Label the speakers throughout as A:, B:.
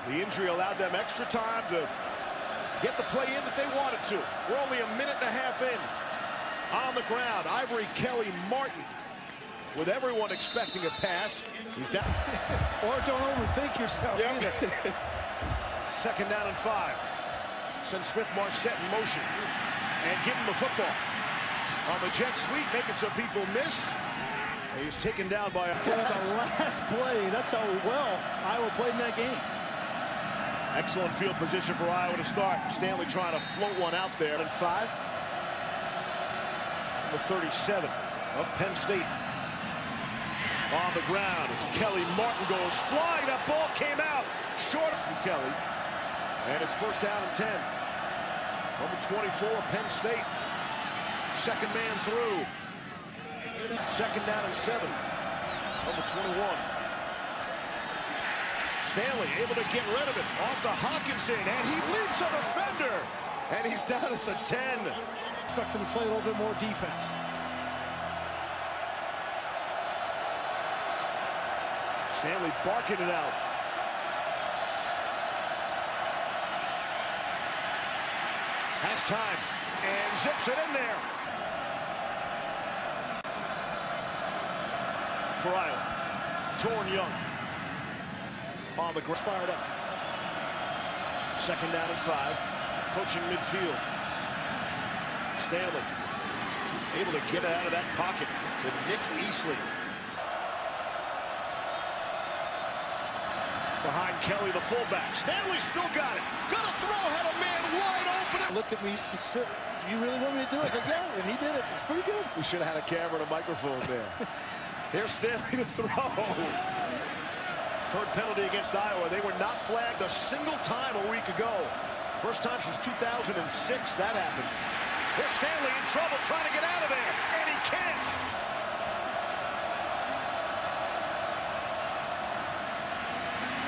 A: The injury allowed them extra time to get the play in that they wanted to. We're only a minute and a half in. On the ground, Ivory Kelly Martin with everyone expecting a pass. He's down.
B: Or don't overthink yourself either.
A: Second down and 5. Send Smith-Marset in motion and give him the football. On the jet sweep, making some people miss. And he's taken down by a...
B: The last play, that's how well Iowa played in that game.
A: Excellent field position for Iowa to start. Stanley trying to float one out there. And 5. Number 37 of Penn State. On the ground, it's Kelly. Martin goes flying. That ball came out short from Kelly. And it's first down and 10. Number 24, Penn State. Second man through. Second down and 7. Number 21. Stanley able to get rid of it. Off to Hawkinson, and he leaps a defender. And he's down at the 10.
B: Expect him to play a little bit more defense.
A: Stanley barking it out. Has time and zips it in there. For Iowa. Torn Young. On the ground. Fired up. Second down and 5. Approaching midfield. Stanley able to get it out of that pocket to Nick Easley. Behind Kelly, the fullback. Stanley still got it. Gonna throw, had a man wide open.
B: Looked at me, he said, "Do you really want me to do it?" I said, "Yeah," and he did it. It's pretty good.
A: We should have had a camera and a microphone there. Here's Stanley to throw. Third penalty against Iowa. They were not flagged a single time a week ago. First time since 2006 that happened. Here's Stanley in trouble, trying to get out of there, and he can't.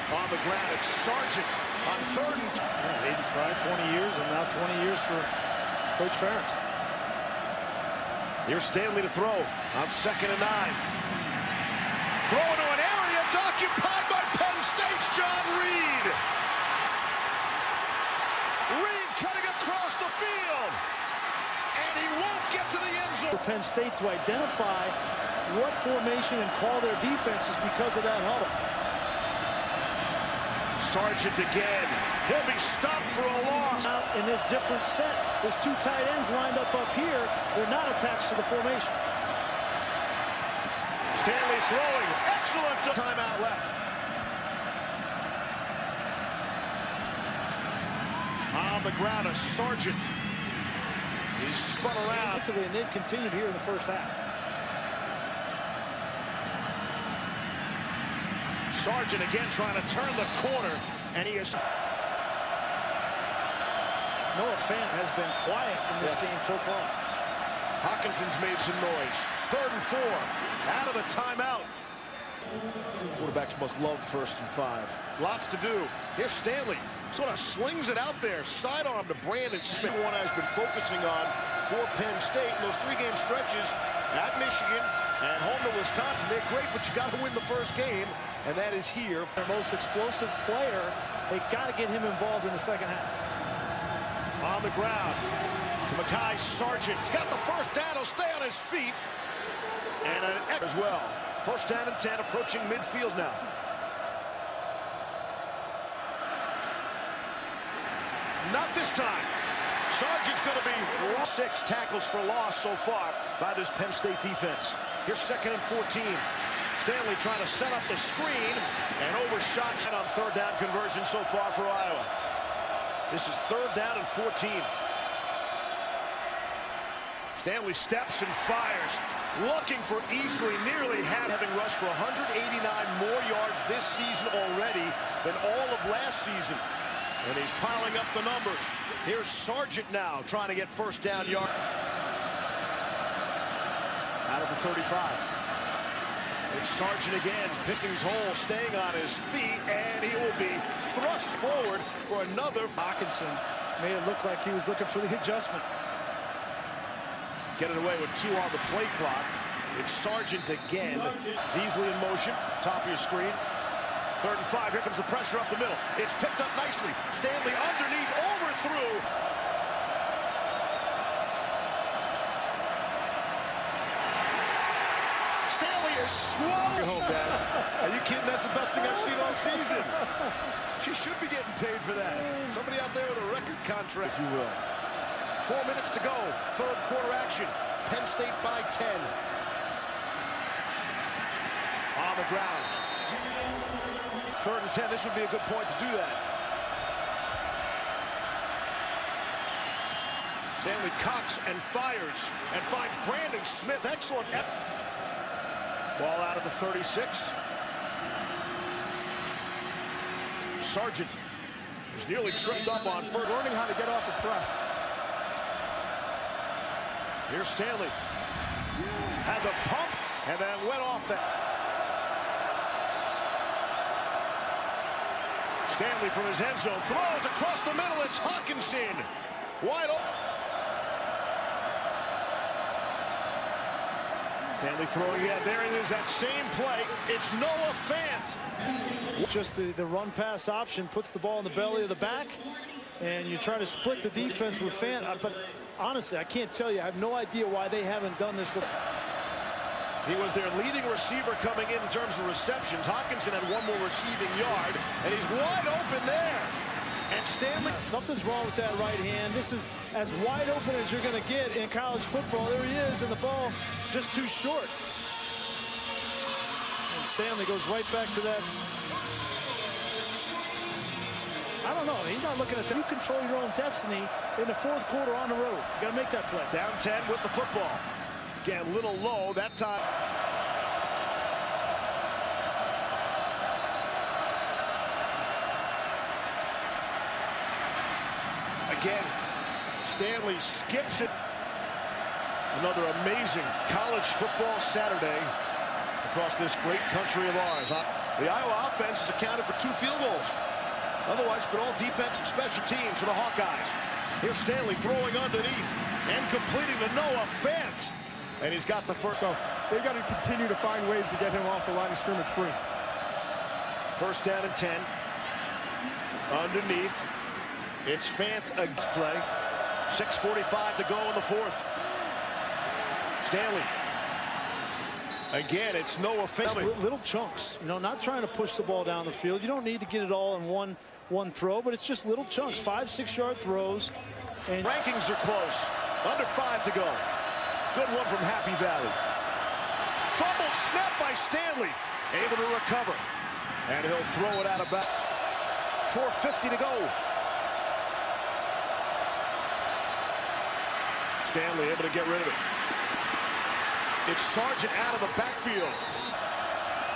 A: On the ground, it's Sargent on 3rd and...
B: Yeah, Hayden Fry, 20 years, and now 20 years for Coach Ferentz.
A: Here's Stanley to throw on 2nd and 9. Throw into an area, it's occupied by Penn State's John Reed. Reed cutting across the field, and he won't get to the end zone.
B: For Penn State to identify what formation and call their defenses because of that huddle.
A: Sargent again. He'll be stopped for a loss.
B: In this different set, there's 2 tight ends lined up here. They're not attached to the formation.
A: Stanley throwing. Excellent timeout left. On the ground, a Sargent. He's spun around.
B: And they've continued here in the first half.
A: Sargent again trying to turn the corner, and he is...
B: Noah Fant has been quiet in this game so far.
A: Hawkinson's made some noise. 3rd and 4. Out of the timeout. Quarterbacks must love 1st and 5. Lots to do. Here's Stanley. Sort of slings it out there. Sidearm to Brandon Smith. One has been focusing on for Penn State in those 3-game stretches at Michigan and home to Wisconsin. They're great, but you got to win the first game, and that is here.
B: Their most explosive player. They got to get him involved in the second half.
A: On the ground to Mekhi Sargent. He's got the first down. He'll stay on his feet. And an as well. First down and 10, approaching midfield now. Not this time. Sargent's going to be 6 tackles for loss so far by this Penn State defense. Here's 2nd and 14. Stanley trying to set up the screen and overshot on 3rd down conversion so far for Iowa. This is 3rd down and 14. Stanley steps and fires. Looking for Easley. Nearly had, having rushed for 189 more yards this season already than all of last season. And he's piling up the numbers. Here's Sargent now trying to get first down yard. Out of the 35. It's Sargent again, picking his hole, staying on his feet, and he will be thrust forward for another.
B: Hawkinson made it look like he was looking for the adjustment.
A: Get it away with 2 on the play clock. It's Sargent again. It's Easley in motion, top of your screen. 3rd and 5. Here comes the pressure up the middle. It's picked up nicely. Stanley underneath, overthrew. Stanley is swallowed. Home, Dad. Are you kidding? That's the best thing I've seen all season. She should be getting paid for that. Somebody out there with a record contract, if you will. 4 minutes to go. 3rd quarter action. Penn State by 10. On the ground. 3rd and 10. This would be a good point to do that. Stanley cocks and fires and finds Brandon Smith. Excellent. Ball out of the 36. Sargent was nearly tripped up on first.
C: Learning how to get off the press.
A: Here's Stanley. Had the pump and then went off the. Stanley from his end zone throws across the middle. It's Hawkinson. Wide open. Stanley throwing again. There it is, that same play. It's Noah Fant.
B: Just the run pass option puts the ball in the belly of the back, and you try to split the defense with Fant. But honestly, I can't tell you. I have no idea why they haven't done this before.
A: He was their leading receiver coming in terms of receptions. Hawkinson had one more receiving yard, and he's wide open there. And Stanley.
B: Something's wrong with that right hand. This is as wide open as you're going to get in college football. There he is, and the ball just too short. And Stanley goes right back to that. I don't know. He's not looking at that. You control your own destiny in the 4th quarter on the road. You got to make that play.
A: Down 10 with the football. Again, a little low that time. Again, Stanley skips it. Another amazing college football Saturday across this great country of ours. The Iowa offense has accounted for 2 field goals. Otherwise, it's been all defense and special teams for the Hawkeyes. Here's Stanley throwing underneath and completing to Noah Fant. And he's got the first.
C: So they've got to continue to find ways to get him off the line of scrimmage free.
A: 1st down and 10. Underneath. It's Fant against play. 6:45 to go in the 4th. Stanley. Again, it's Noah Fant.
B: Little chunks, you know, not trying to push the ball down the field. You don't need to get it all in one throw, but it's just little chunks, 5-6 yard throws. And
A: rankings are close. Under 5 to go. Good one from Happy Valley. Fumbled snap by Stanley. Able to recover. And he'll throw it out of bounds. 4:50 to go. Stanley able to get rid of it. It's Sargent out of the backfield.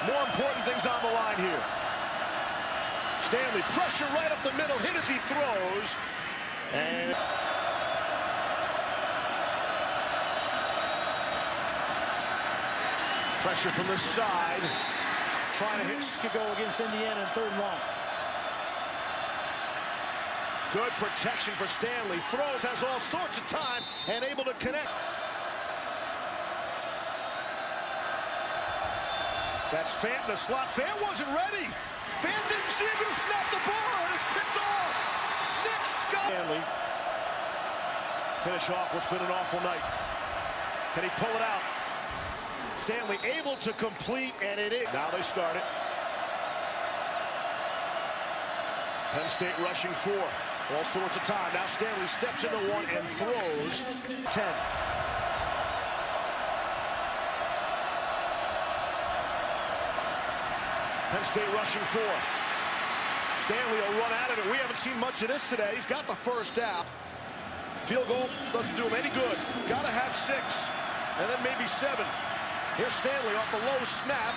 A: More important things on the line here. Stanley, pressure right up the middle, hit as he throws. And pressure from the side. Trying to hit.
B: to go against Indiana in 3rd and long.
A: Good protection for Stanley. Throws, has all sorts of time, and able to connect. That's Fant in the slot. Fant wasn't ready. Fant didn't see him going to snap the ball, and it's picked off. Nick Scott. Stanley. Finish off what's been an awful night. Can he pull it out? Stanley able to complete, and it is. Now they start it. Penn State rushing 4. All sorts of time. Now Stanley steps into one and throws 10. Penn State rushing 4. Stanley will run out of it. We haven't seen much of this today. He's got the 1st down. Field goal doesn't do him any good. Got to have 6, and then maybe 7. Here's Stanley off the low snap.